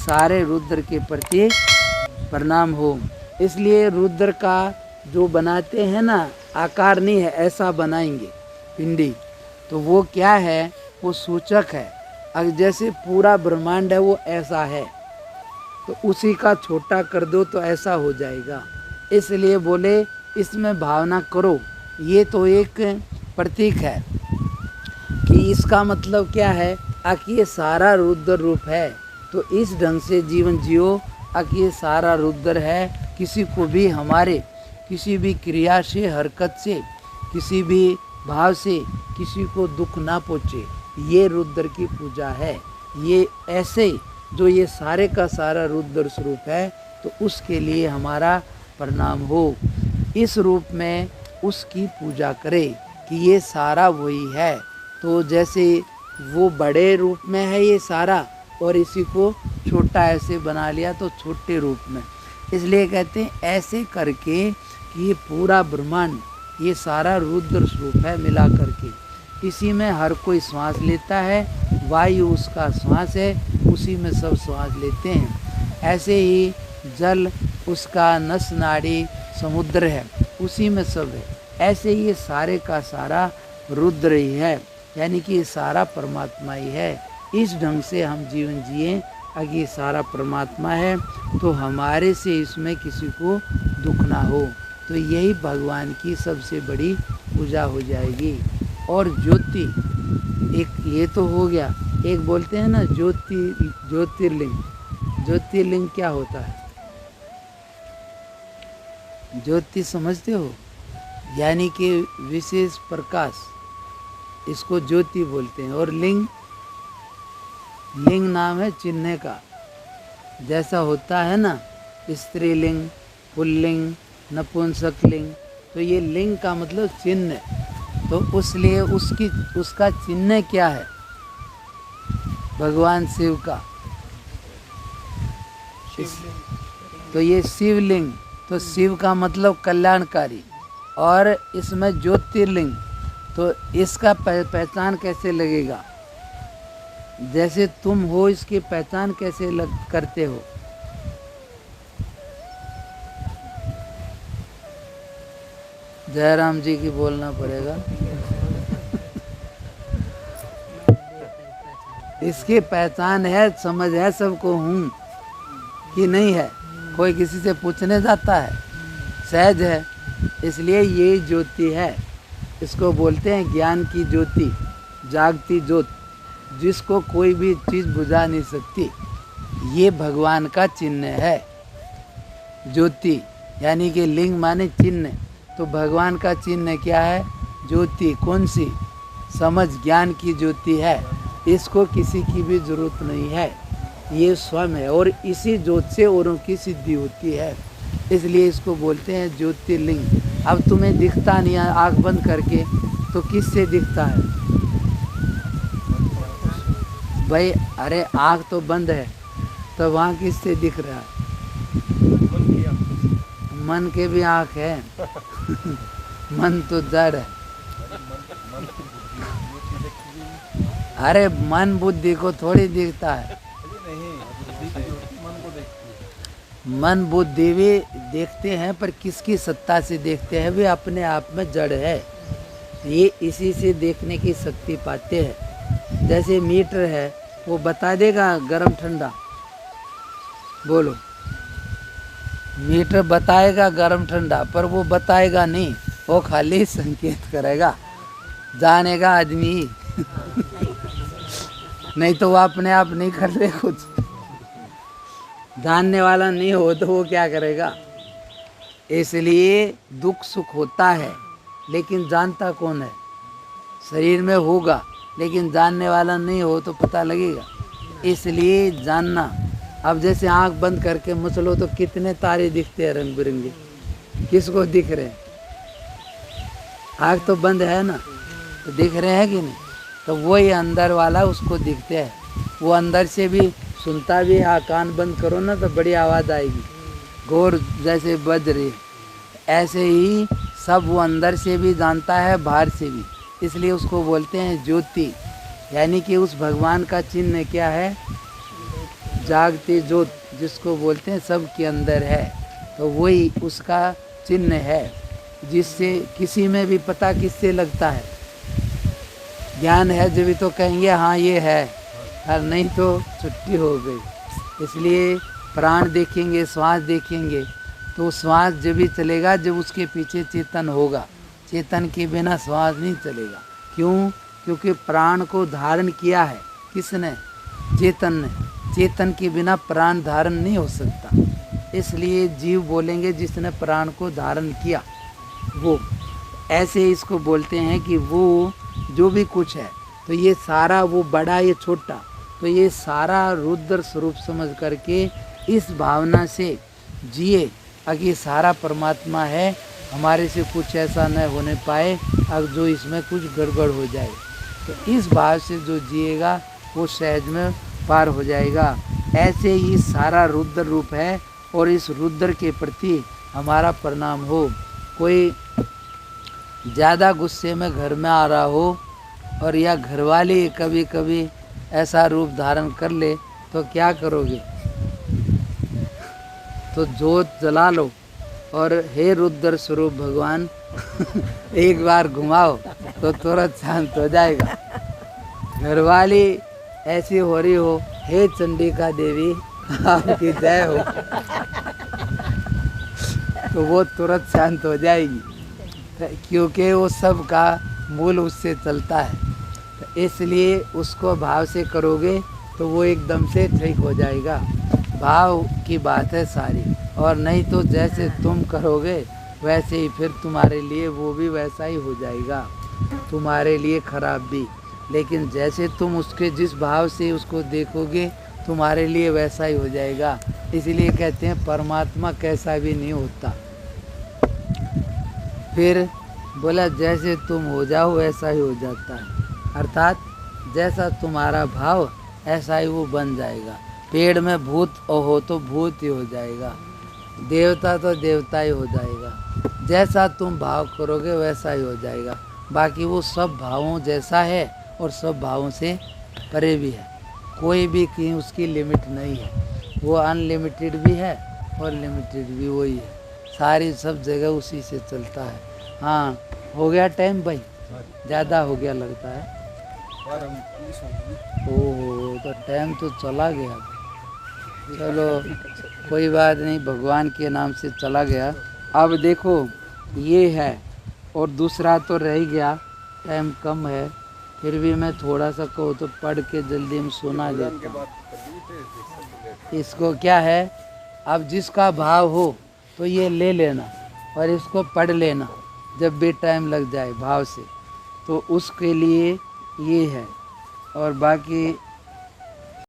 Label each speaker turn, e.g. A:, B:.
A: सारे रुद्र के प्रति प्रणाम हो। इसलिए रुद्र का जो बनाते हैं ना, आकार नहीं है, ऐसा बनाएंगे पिंडी, तो वो क्या है, वो सूचक है। अगर जैसे पूरा ब्रह्मांड है वो ऐसा है, तो उसी का छोटा कर दो तो ऐसा हो जाएगा। इसलिए बोले इसमें भावना करो। ये तो एक प्रतीक है कि इसका मतलब क्या है, कि ये सारा रुद्र रूप है, तो इस ढंग से जीवन जियो कि ये सारा रुद्र है। किसी को भी हमारे किसी भी क्रिया से, हरकत से, किसी भी भाव से किसी को दुख ना पहुँचे, ये रुद्र की पूजा है। ये ऐसे जो ये सारे का सारा रुद्र स्वरूप है, तो उसके लिए हमारा प्रणाम हो। इस रूप में उसकी पूजा करें कि ये सारा वही है। तो जैसे वो बड़े रूप में है ये सारा, और इसी को छोटा ऐसे बना लिया तो छोटे रूप में। इसलिए कहते हैं ऐसे करके कि ये पूरा ब्रह्मांड ये सारा रुद्र स्वरूप है मिला करके। इसी में हर कोई श्वास लेता है, वायु उसका श्वास है, उसी में सब श्वास लेते हैं। ऐसे ही जल उसका नस नाड़ी समुद्र है, उसी में सब है। ऐसे ही ये सारे का सारा रुद्र ही है, यानी कि ये सारा परमात्मा ही है। इस ढंग से हम जीवन जिए अगर ये सारा परमात्मा है, तो हमारे से इसमें किसी को दुख ना हो। तो यही भगवान की सबसे बड़ी पूजा हो जाएगी। और ज्योति, एक ये तो हो गया, एक बोलते हैं ना ज्योतिर्लिंग। ज्योतिर्लिंग क्या होता है? ज्योति समझते हो, यानी कि विशेष प्रकाश, इसको ज्योति बोलते हैं। और लिंग, लिंग नाम है चिन्ह का। जैसा होता है ना स्त्रीलिंग, पुल्लिंग, नपुंसकलिंग, तो ये लिंग का मतलब चिन्ह। तो उसलिए उसका चिन्ह क्या है? भगवान शिव का। तो ये शिवलिंग, तो शिव का मतलब कल्याणकारी। और इसमें ज्योतिर्लिंग, तो इसका पहचान कैसे लगेगा? जैसे तुम हो, इसकी पहचान कैसे करते हो? जयराम जी की बोलना पड़ेगा। इसकी पहचान है, समझ है सबको हूँ कि नहीं है? कोई किसी से पूछने जाता है? सहज है। इसलिए ये ज्योति है, इसको बोलते हैं ज्ञान की ज्योति, जागती ज्योत, जिसको कोई भी चीज़ बुझा नहीं सकती। ये भगवान का चिन्ह है ज्योति, यानी कि लिंग माने चिन्ह। तो भगवान का चिन्ह क्या है? ज्योति। कौन सी? समझ, ज्ञान की ज्योति है। इसको किसी की भी जरूरत नहीं है, ये स्वयं है। और इसी ज्योति से औरों की सिद्धि होती है, इसलिए इसको बोलते हैं ज्योतिर्लिंग। अब तुम्हें दिखता नहीं है आँख बंद करके, तो किससे दिखता है भाई? अरे आँख तो बंद है, तो वहाँ किससे दिख रहा है? मन के भी आँख है। मन तो जड़ है। अरे मन बुद्धि को थोड़ी दिखता है। मन बुद्धि भी देखते हैं, पर किसकी सत्ता से देखते हैं? वे अपने आप में जड़ है, ये इसी से देखने की शक्ति पाते हैं। जैसे मीटर है, वो बता देगा गर्म ठंडा। बोलो, मीटर बताएगा गर्म ठंडा, पर वो बताएगा नहीं, वो खाली संकेत करेगा, जानेगा आदमी। नहीं तो वो अपने आप नहीं कर रहे कुछ। जानने वाला नहीं हो तो वो क्या करेगा? इसलिए दुख सुख होता है, लेकिन जानता कौन है? शरीर में होगा, लेकिन जानने वाला नहीं हो तो पता लगेगा। इसलिए जानना। अब जैसे आंख बंद करके मचलो तो कितने तारे दिखते हैं रंग बिरंगे, किसको दिख रहे हैं? आंख तो बंद है ना, तो दिख रहे हैं कि नहीं? तो वही अंदर वाला उसको दिखते हैं। वो अंदर से भी सुनता भी है। कान बंद करो ना तो बड़ी आवाज़ आएगी, घोर जैसे बज रही। ऐसे ही सब वो अंदर से भी जानता है, बाहर से भी। इसलिए उसको बोलते हैं ज्योति, यानी कि उस भगवान का चिन्ह क्या है? जागती ज्योत जिसको बोलते हैं सबके अंदर है, तो वही उसका चिन्ह है, जिससे किसी में भी पता किससे लगता है, ज्ञान है जब भी तो कहेंगे हाँ ये है, और नहीं तो छुट्टी हो गई। इसलिए प्राण देखेंगे, श्वास देखेंगे, तो श्वास जब भी चलेगा जब उसके पीछे चेतन होगा, चेतन के बिना श्वास नहीं चलेगा। क्यों? क्योंकि प्राण को धारण किया है किसने? चेतन ने। चेतन के बिना प्राण धारण नहीं हो सकता, इसलिए जीव बोलेंगे जिसने प्राण को धारण किया वो। ऐसे इसको बोलते हैं कि वो जो भी कुछ है, तो ये सारा, वो बड़ा ये छोटा, तो ये सारा रुद्र स्वरूप समझ करके इस भावना से जिए, अगर ये सारा परमात्मा है, हमारे से कुछ ऐसा न होने पाए अब जो इसमें कुछ गड़बड़ हो जाए। तो इस भाव से जो जिएगा वो सहज में पार हो जाएगा। ऐसे ही सारा रुद्र रूप है, और इस रुद्र के प्रति हमारा प्रणाम हो। कोई ज़्यादा गुस्से में घर में आ रहा हो, और या घरवाले कभी कभी ऐसा रूप धारण कर ले, तो क्या करोगे? तो जोत जला लो और हे रुद्र स्वरूप भगवान एक बार घुमाओ तो तुरंत शांत हो जाएगा। घरवाली ऐसी हो रही हो, हे चंडिका देवी आपकी जय हो, तो वो तुरंत शांत हो जाएगी, क्योंकि वो सब का मूल उससे चलता है। तो इसलिए उसको भाव से करोगे तो वो एकदम से ठीक हो जाएगा। भाव की बात है सारी, और नहीं तो जैसे तुम करोगे वैसे ही फिर तुम्हारे लिए वो भी वैसा ही हो जाएगा, तुम्हारे लिए खराब भी। लेकिन जैसे तुम उसके जिस भाव से उसको देखोगे तुम्हारे लिए वैसा ही हो जाएगा। इसलिए कहते हैं परमात्मा कैसा भी नहीं होता। फिर बोला जैसे तुम हो जाओ वैसा ही हो जाता है, अर्थात जैसा तुम्हारा भाव ऐसा ही वो बन जाएगा। पेड़ में भूत हो तो भूत ही हो जाएगा, देवता तो देवता ही हो जाएगा। जैसा तुम भाव करोगे वैसा ही हो जाएगा। बाकी वो सब भावों जैसा है और सब भावों से परे भी है, कोई भी कहीं उसकी लिमिट नहीं है। वो अनलिमिटेड भी है और लिमिटेड भी वही है, सारी सब जगह उसी से चलता है। हाँ, हो गया टाइम भाई, ज़्यादा हो गया लगता है। ओह, तो टाइम तो चला गया। चलो कोई बात नहीं, भगवान के नाम से चला गया। अब देखो ये है, और दूसरा तो रह गया, टाइम कम है, फिर भी मैं थोड़ा सा कहूँ तो पढ़ के जल्दी में सुना देता हूँ। इसको क्या है, अब जिसका भाव हो तो ये ले लेना और इसको पढ़ लेना जब भी टाइम लग जाए भाव से, तो उसके लिए ये है। और बाकी